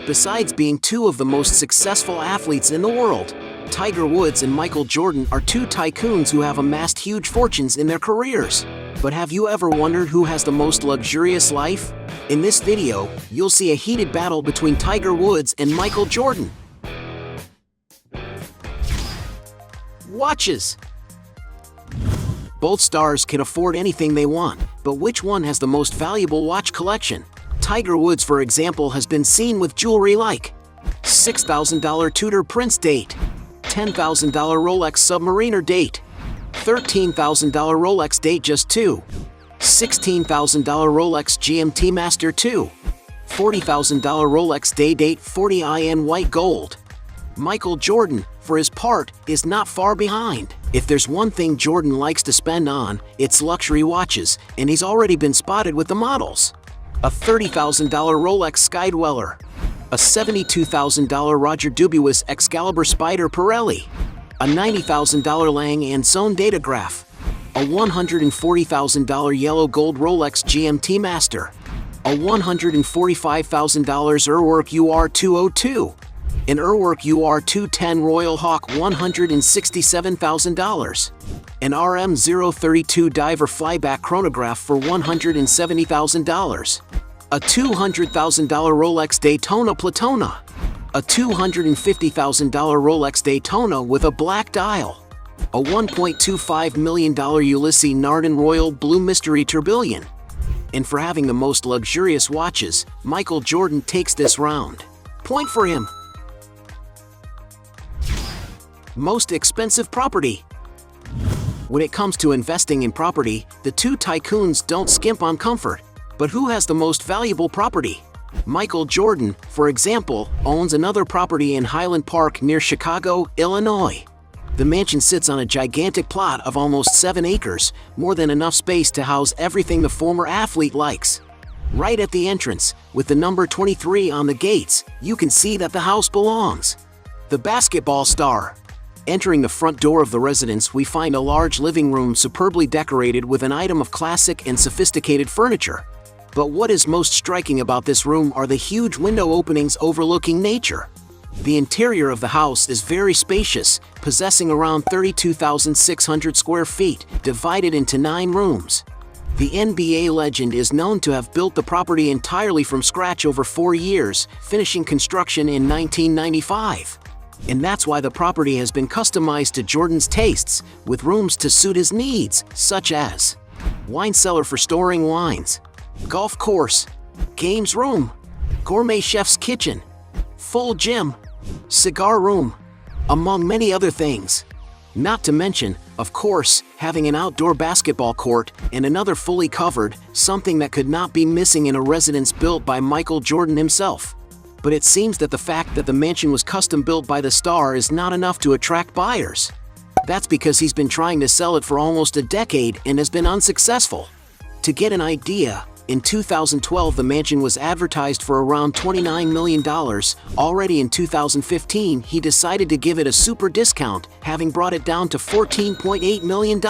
Besides being two of the most successful athletes in the world, Tiger Woods and Michael Jordan are two tycoons who have amassed huge fortunes in their careers. But have you ever wondered who has the most luxurious life? In this video, you'll see a heated battle between Tiger Woods and Michael Jordan. Watches. Both stars can afford anything they want, but which one has the most valuable watch collection? Tiger Woods, for example, has been seen with jewelry like $6,000 Tudor Prince date, $10,000 Rolex Submariner date, $13,000 Rolex Datejust 2, $16,000 Rolex GMT Master 2, $40,000 Rolex Day Date 40i in white gold. Michael Jordan, for his part, is not far behind. If there's one thing Jordan likes to spend on, it's luxury watches, and he's already been spotted with the models. A $30,000 Rolex Skydweller, a $72,000 Roger Dubuis Excalibur Spider Pirelli, a $90,000 Lang & Söhne Datograph, a $140,000 yellow gold Rolex GMT Master, a $145,000 Urwerk UR202, an Urwerk UR210 Royal Hawk $167,000, an RM032 Diver Flyback Chronograph for $170,000, a $200,000 Rolex Daytona Platona, a $250,000 Rolex Daytona with a black dial, a $1.25 million Ulysse Nardin Royal Blue Mystery Tourbillon. And for having the most luxurious watches, Michael Jordan takes this round. Point for him. Most expensive property. When it comes to investing in property, the two tycoons don't skimp on comfort. But who has the most valuable property? Michael Jordan, for example, owns another property in Highland Park near Chicago, Illinois. The mansion sits on a gigantic plot of almost 7 acres, more than enough space to house everything the former athlete likes. Right at the entrance, with the number 23 on the gates, you can see that the house belongs the basketball star. Entering the front door of the residence, we find a large living room superbly decorated with an item of classic and sophisticated furniture. But what is most striking about this room are the huge window openings overlooking nature. The interior of the house is very spacious, possessing around 32,600 square feet, divided into 9 rooms. The NBA legend is known to have built the property entirely from scratch over 4 years, finishing construction in 1995. And that's why the property has been customized to Jordan's tastes, with rooms to suit his needs, such as wine cellar for storing wines, golf course, games room, gourmet chef's kitchen, full gym, cigar room, among many other things. Not to mention, of course, having an outdoor basketball court and another fully covered, something that could not be missing in a residence built by Michael Jordan himself. But it seems that the fact that the mansion was custom built by the star is not enough to attract buyers. That's because he's been trying to sell it for almost a decade and has been unsuccessful. To get an idea, in 2012 the mansion was advertised for around $29 million. Already in 2015 he decided to give it a super discount, having brought it down to $14.8 million.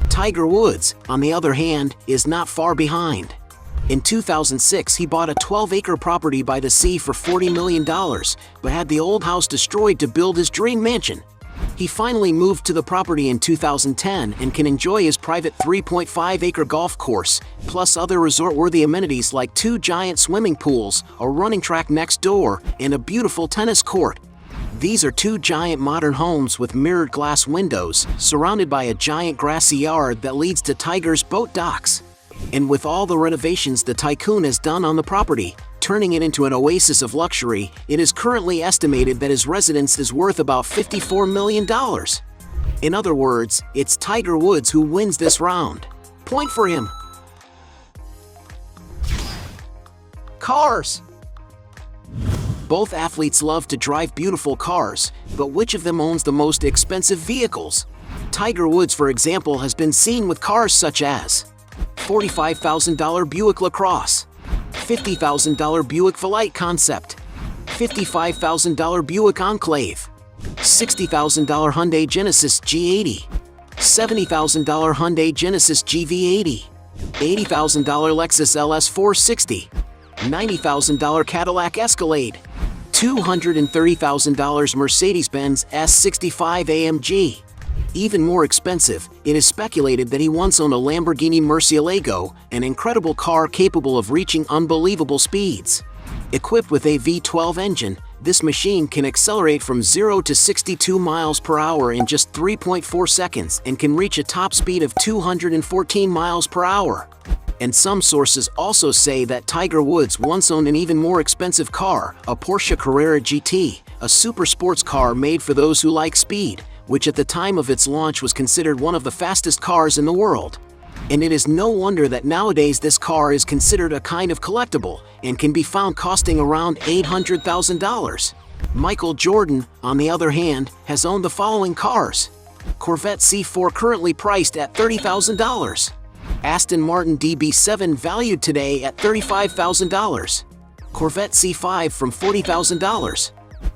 Tiger Woods, on the other hand, is not far behind. In 2006 he bought a 12-acre property by the sea for $40 million, but had the old house destroyed to build his dream mansion. He finally moved to the property in 2010 and can enjoy his private 3.5-acre golf course, plus other resort-worthy amenities like 2 giant swimming pools, a running track next door, and a beautiful tennis court. These are 2 giant modern homes with mirrored glass windows, surrounded by a giant grassy yard that leads to Tiger's boat docks. And with all the renovations the tycoon has done on the property, turning it into an oasis of luxury, it is currently estimated that his residence is worth about $54 million. In other words, it's Tiger Woods who wins this round. Point for him. Cars. Both athletes love to drive beautiful cars, but which of them owns the most expensive vehicles? Tiger Woods, for example, has been seen with cars such as $45,000 Buick LaCrosse, $50,000 Buick Volite Concept, $55,000 Buick Enclave, $60,000 Hyundai Genesis G80, $70,000 Hyundai Genesis GV80, $80,000 Lexus LS460, $90,000 Cadillac Escalade, $230,000 Mercedes-Benz S65 AMG. Even more expensive, it is speculated that he once owned a Lamborghini Murcielago, an incredible car capable of reaching unbelievable speeds. Equipped with a V12 engine, this machine can accelerate from 0 to 62 miles per hour in just 3.4 seconds and can reach a top speed of 214 miles per hour. And some sources also say that Tiger Woods once owned an even more expensive car, a Porsche Carrera GT, a super sports car made for those who like speed, which at the time of its launch was considered one of the fastest cars in the world. And it is no wonder that nowadays this car is considered a kind of collectible and can be found costing around $800,000. Michael Jordan, on the other hand, has owned the following cars: Corvette C4 currently priced at $30,000, Aston Martin DB7 valued today at $35,000, Corvette C5 from $40,000,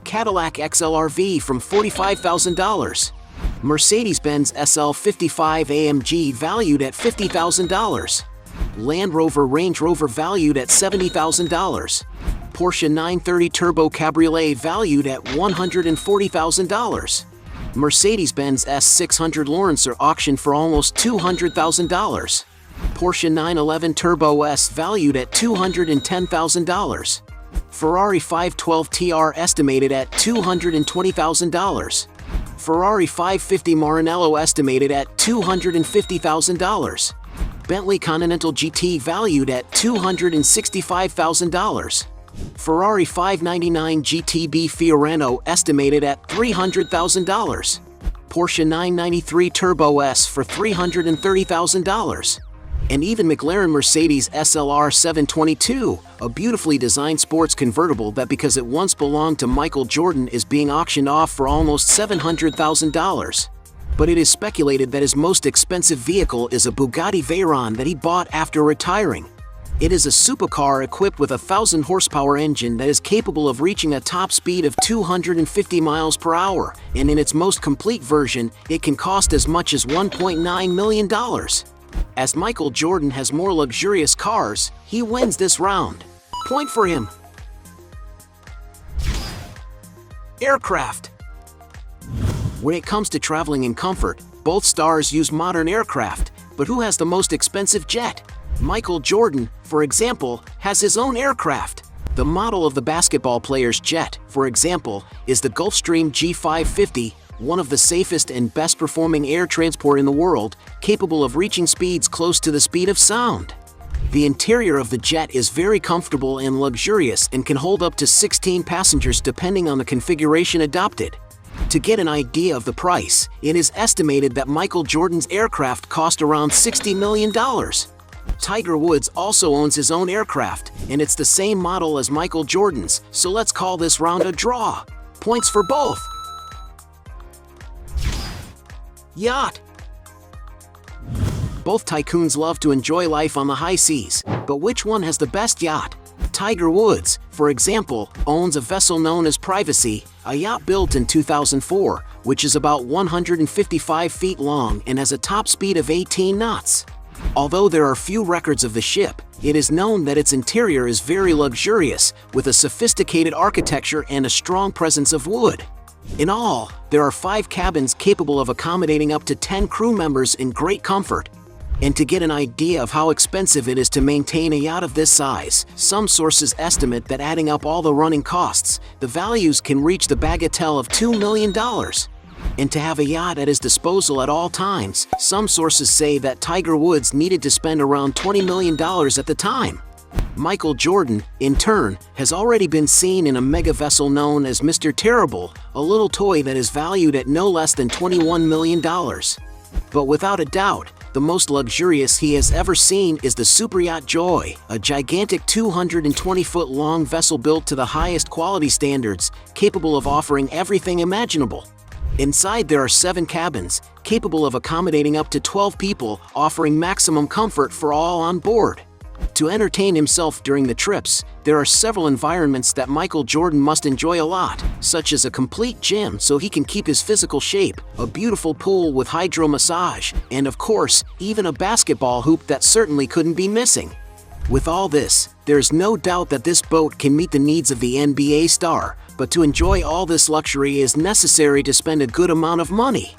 Cadillac XLR-V from $45,000, Mercedes-Benz SL55 AMG valued at $50,000, Land Rover Range Rover valued at $70,000, Porsche 930 Turbo Cabriolet valued at $140,000, Mercedes-Benz S600 Lancer auctioned for almost $200,000, Porsche 911 Turbo S valued at $210,000, Ferrari 512 TR estimated at $220,000, Ferrari 550 Maranello estimated at $250,000, Bentley Continental GT valued at $265,000, Ferrari 599 GTB Fiorano estimated at $300,000, Porsche 993 Turbo S for $330,000, and even McLaren Mercedes SLR 722, a beautifully designed sports convertible that because it once belonged to Michael Jordan is being auctioned off for almost $700,000. But it is speculated that his most expensive vehicle is a Bugatti Veyron that he bought after retiring. It is a supercar equipped with a 1,000 horsepower engine that is capable of reaching a top speed of 250 miles per hour, and in its most complete version, it can cost as much as $1.9 million. As Michael Jordan has more luxurious cars, he wins this round. Point for him. Aircraft. When it comes to traveling in comfort, both stars use modern aircraft, but who has the most expensive jet? Michael Jordan, for example, has his own aircraft. The model of the basketball player's jet, for example, is the Gulfstream G550, one of the safest and best performing air transport in the world, capable of reaching speeds close to the speed of sound. The interior of the jet is very comfortable and luxurious and can hold up to 16 passengers depending on the configuration adopted. To get an idea of the price, it is estimated that Michael Jordan's aircraft cost around $60 million. Tiger Woods also owns his own aircraft, and it's the same model as Michael Jordan's, so let's call this round a draw. Points for both. Yacht. Both tycoons love to enjoy life on the high seas, but which one has the best yacht? Tiger Woods, for example, owns a vessel known as Privacy, a yacht built in 2004, which is about 155 feet long and has a top speed of 18 knots. Although there are few records of the ship, it is known that its interior is very luxurious, with a sophisticated architecture and a strong presence of wood. In all, there are 5 cabins capable of accommodating up to 10 crew members in great comfort. And to get an idea of how expensive it is to maintain a yacht of this size, some sources estimate that adding up all the running costs, the values can reach the bagatelle of $2 million. And to have a yacht at his disposal at all times, some sources say that Tiger Woods needed to spend around $20 million at the time. Michael Jordan, in turn, has already been seen in a mega vessel known as Mr. Terrible, a little toy that is valued at no less than $21 million. But without a doubt, the most luxurious he has ever seen is the Superyacht Joy, a gigantic 220-foot-long vessel built to the highest quality standards, capable of offering everything imaginable. Inside there are 7 cabins, capable of accommodating up to 12 people, offering maximum comfort for all on board. To entertain himself during the trips, there are several environments that Michael Jordan must enjoy a lot, such as a complete gym so he can keep his physical shape, a beautiful pool with hydro massage, and of course, even a basketball hoop that certainly couldn't be missing. With all this, There's no doubt that this boat can meet the needs of the NBA star, but to enjoy all this luxury is necessary to spend a good amount of money.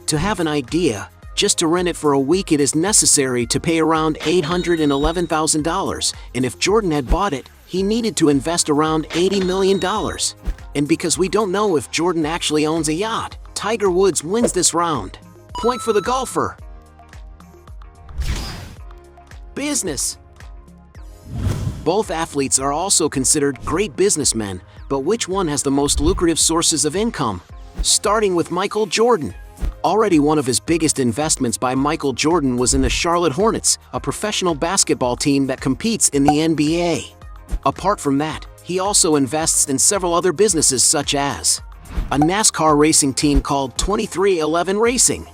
To have an idea, just to rent it for a week it is necessary to pay around $811,000, and if Jordan had bought it, he needed to invest around $80 million. And because we don't know if Jordan actually owns a yacht, Tiger Woods wins this round. Point for the golfer. Business. Both athletes are also considered great businessmen, but which one has the most lucrative sources of income? Starting with Michael Jordan. Already one of his biggest investments by Michael Jordan was in the Charlotte Hornets, a professional basketball team that competes in the NBA. Apart from that, he also invests in several other businesses such as a NASCAR racing team called 23XI Racing,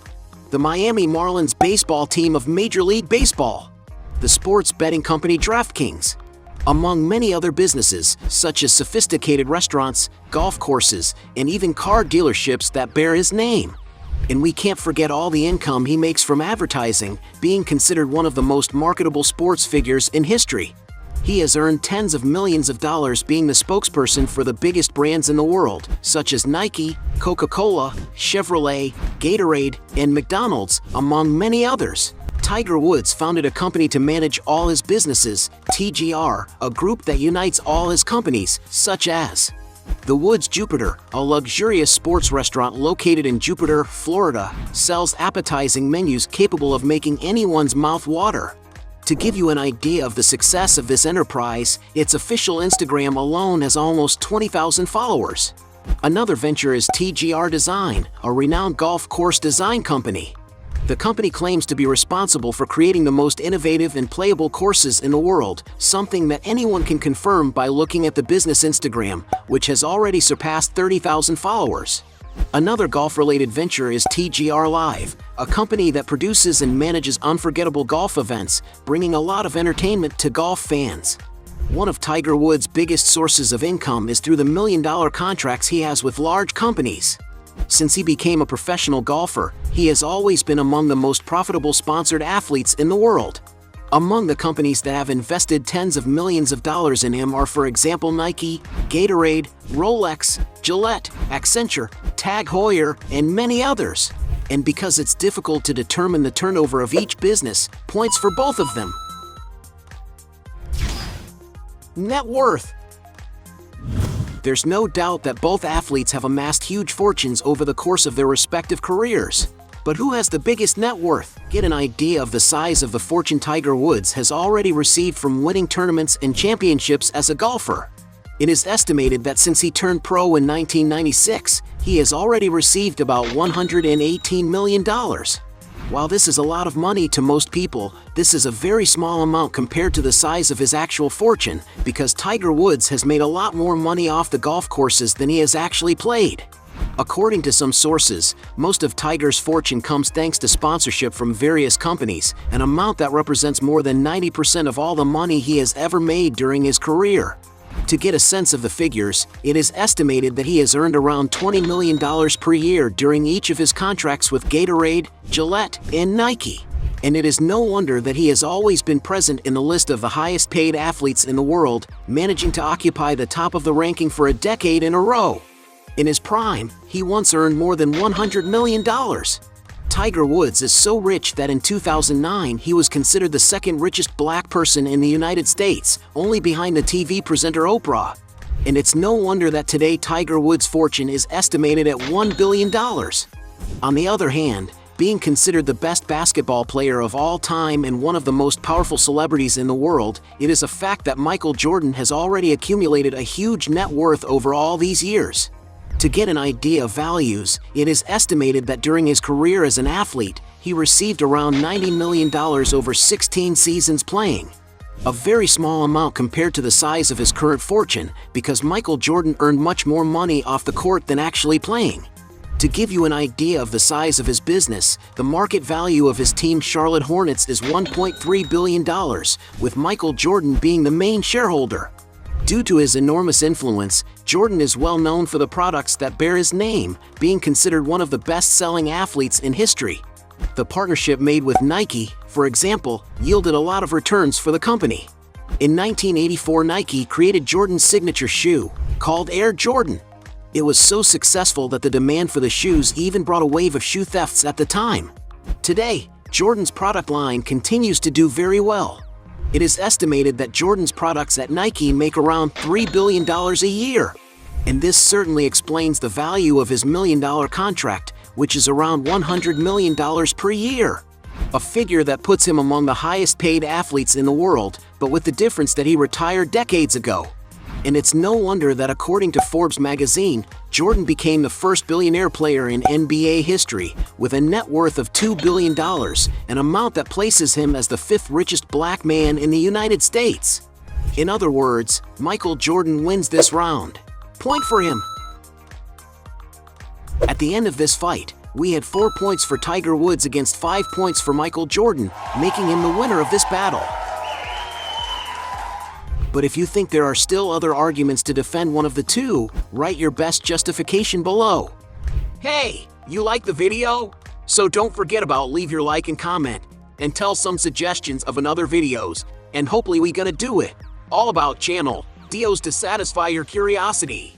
the Miami Marlins baseball team of Major League Baseball, the sports betting company DraftKings, among many other businesses such as sophisticated restaurants, golf courses, and even car dealerships that bear his name. And we can't forget all the income he makes from advertising, being considered one of the most marketable sports figures in history. He has earned tens of millions of dollars being the spokesperson for the biggest brands in the world, such as Nike, Coca-Cola, Chevrolet, Gatorade, and McDonald's, among many others. Tiger Woods founded a company to manage all his businesses, TGR, a group that unites all his companies, such as the Woods Jupiter, a luxurious sports restaurant located in Jupiter, Florida, sells appetizing menus capable of making anyone's mouth water. To give you an idea of the success of this enterprise, its official Instagram alone has almost 20,000 followers. Another venture is TGR Design, a renowned golf course design company. The company claims to be responsible for creating the most innovative and playable courses in the world, something that anyone can confirm by looking at the business Instagram, which has already surpassed 30,000 followers. Another golf-related venture is TGR Live, a company that produces and manages unforgettable golf events, bringing a lot of entertainment to golf fans. One of Tiger Woods' biggest sources of income is through the million-dollar contracts he has with large companies. Since he became a professional golfer, he has always been among the most profitable sponsored athletes in the world. Among the companies that have invested tens of millions of dollars in him are, for example, Nike, Gatorade, Rolex, Gillette, Accenture, Tag Heuer, and many others. And because it's difficult to determine the turnover of each business, points for both of them. Net worth. There's no doubt that both athletes have amassed huge fortunes over the course of their respective careers. But who has the biggest net worth? Get an idea of the size of the fortune Tiger Woods has already received from winning tournaments and championships as a golfer. It is estimated that since he turned pro in 1996, he has already received about $118 million. While this is a lot of money to most people, this is a very small amount compared to the size of his actual fortune, because Tiger Woods has made a lot more money off the golf courses than he has actually played. According to some sources, most of Tiger's fortune comes thanks to sponsorship from various companies, an amount that represents more than 90% of all the money he has ever made during his career. To get a sense of the figures, it is estimated that he has earned around $20 million per year during each of his contracts with Gatorade, Gillette, and Nike. And it is no wonder that he has always been present in the list of the highest paid athletes in the world, managing to occupy the top of the ranking for a decade in a row. In his prime, he once earned more than $100 million. Tiger Woods is so rich that in 2009 he was considered the second richest black person in the United States, only behind the TV presenter Oprah. And it's no wonder that today Tiger Woods' fortune is estimated at $1 billion. On the other hand, being considered the best basketball player of all time and one of the most powerful celebrities in the world, it is a fact that Michael Jordan has already accumulated a huge net worth over all these years. To get an idea of values, it is estimated that during his career as an athlete, he received around $90 million over 16 seasons playing. A very small amount compared to the size of his current fortune, because Michael Jordan earned much more money off the court than actually playing. To give you an idea of the size of his business, the market value of his team Charlotte Hornets is $1.3 billion, with Michael Jordan being the main shareholder. Due to his enormous influence, Jordan is well known for the products that bear his name, being considered one of the best-selling athletes in history. The partnership made with Nike, for example, yielded a lot of returns for the company. In 1984, Nike created Jordan's signature shoe, called Air Jordan. It was so successful that the demand for the shoes even brought a wave of shoe thefts at the time. Today, Jordan's product line continues to do very well. It is estimated that Jordan's products at Nike make around $3 billion a year. And this certainly explains the value of his $1 million contract, which is around $100 million per year. A figure that puts him among the highest paid athletes in the world, but with the difference that he retired decades ago. And it's no wonder that according to Forbes magazine, Jordan became the first billionaire player in NBA history, with a net worth of $2 billion, an amount that places him as the fifth richest black man in the United States. In other words, Michael Jordan wins this round. Point for him. At the end of this fight, we had 4 points for Tiger Woods against 5 points for Michael Jordan, making him the winner of this battle. But if you think there are still other arguments to defend one of the two, write your best justification below. Hey, you like the video? So don't forget about leave your like and comment, and tell some suggestions of another videos, and hopefully we gonna do it. All about channel Dios to satisfy your curiosity.